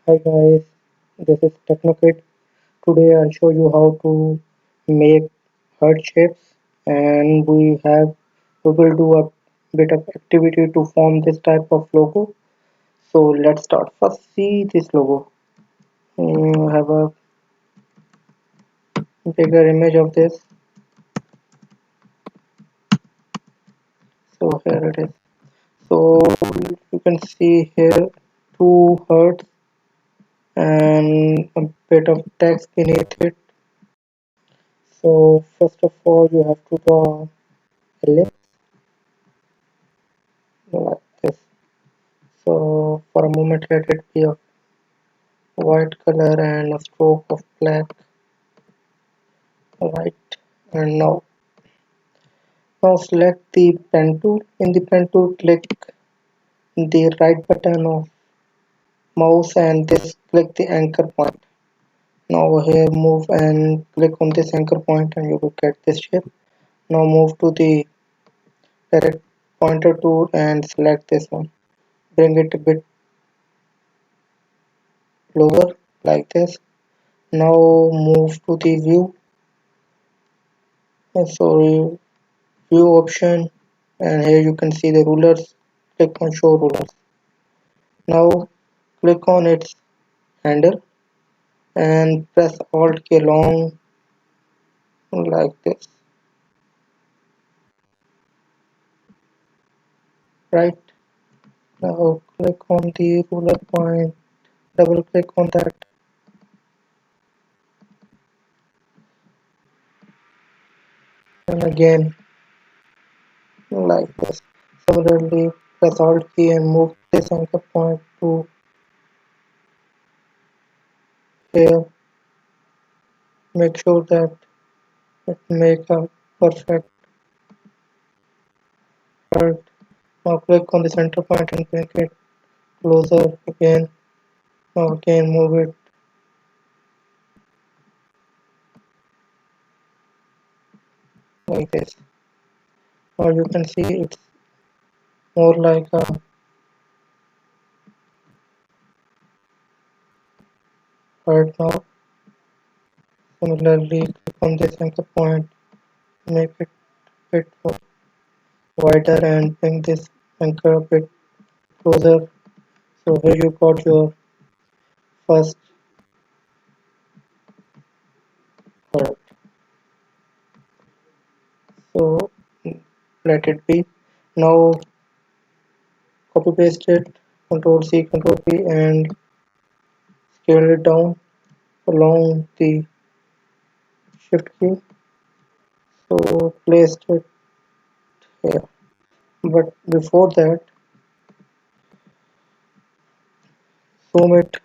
Hi guys, this is Techno. Today I'll show you how to make heart shapes, and we will do a bit of activity to form this type of logo. So let's start. First, see this logo. I have a bigger image of this. So here it is. So you can see here two hearts and a bit of text beneath it. So first of all, you have to draw a ellipse like this. So for a moment let it be of white color and a stroke of black, right? And now select the pen tool. In the pen tool, click the right button of mouse and this click the anchor point. Now here move and click on this anchor point and you will get this shape. Now move to the direct pointer tool and select this one. Bring it a bit lower like this. Now move to the sorry view option, and here you can see the rulers. Click on show rulers. Now click on its handle and press alt key along like this, right? Now click on the ruler point, double click on that, and again like this. Similarly, press alt key and move this anchor point to here. Make sure that it make a perfect heart. Now click on the center point and bring it closer again. Now again move it like this. Now you can see it's more like a heart now. Similarly, click on this anchor point, make it a bit wider and bring this anchor a bit closer. So here you got your first heart. So let it be. Now copy paste it, Control C, Control V and scale it down along the shift key. So place it here. But before that, zoom it.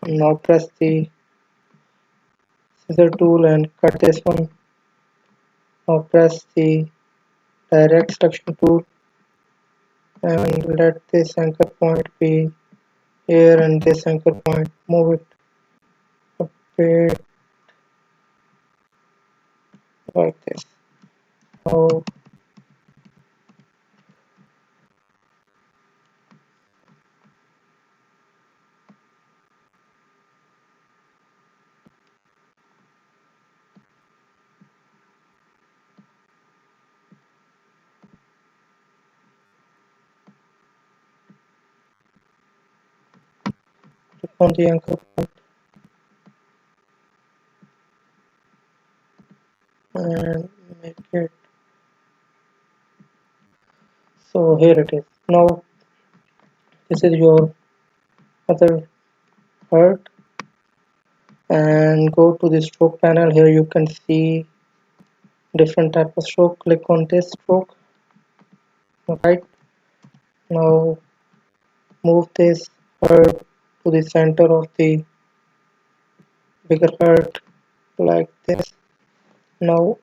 Now press the scissor tool and cut this one. Now press the direct selection tool and let this anchor point be here and this anchor point. Move it a bit like this. Now click on the anchor point and make it. So here it is. Now this is your other heart, and go to the stroke panel. Here you can see different type of stroke. Click on this stroke, right? Now move this heart to the center of the bigger heart like this. Now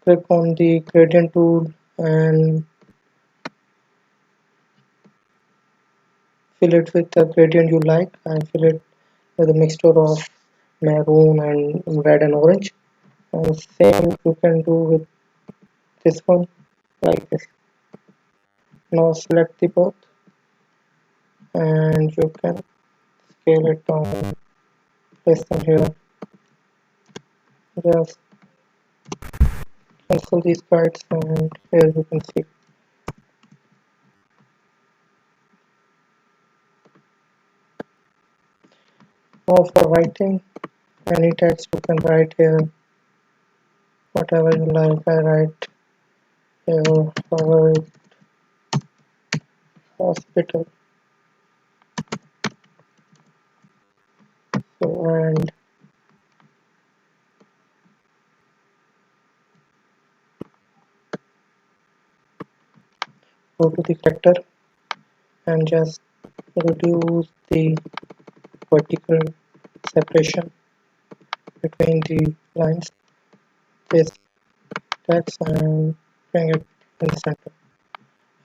click on the gradient tool and fill it with the gradient you like. I fill it with a mixture of maroon and red and orange. And same you can do with this one like this. Now select the both and you can scale it down, place them here. Just cancel these guides and here you can see. Now for writing any text you can write here whatever you like. I write here Harvard Hospital. So and go to the character and just reduce the vertical separation between the lines. This text and bring it in the center.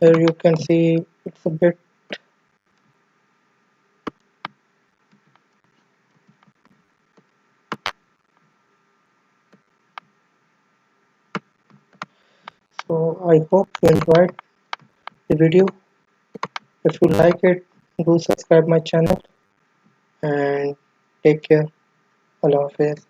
Here you can see it's a bit, so I hope you enjoyed the video. If you like it, do subscribe my channel and take care. Allah Hafiz.